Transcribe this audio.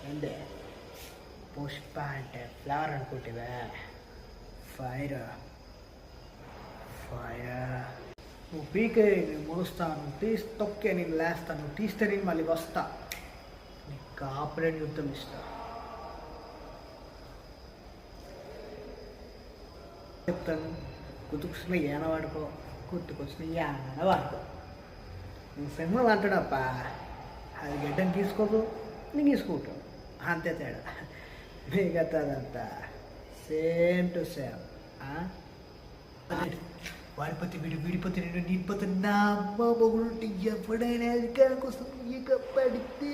ఏందే పుష్ప అంటే flower అనుకుంటేవా? Fire fire. నువ్వు పీకే నేను ముడుస్తాను, నువ్వు తీసి తొక్కే నేను లేస్తాను, నువ్వు తీస్తే నేను మళ్ళీ వస్తా. నీకు కాపులేని యుద్ధం ఇస్తా. చెప్తాను, గుర్తుకొచ్చిన ఏన వాడుకో, గుర్తుకొచ్చిన ఏన వాడుకో. నువ్వు సింహం అంటాడప్ప, అది గడ్డని తీసుకోదు, నేను తీసుకుంటావు, అంతే తేడా. మిగతాదంతా సేమ్ టు సేమ్. వాడిపోతే విడిపోతే నేను నీడిపోతే నా అమ్మ మొగుడు ఎప్పుడైనా అధికారం కోసం ఇక పడితే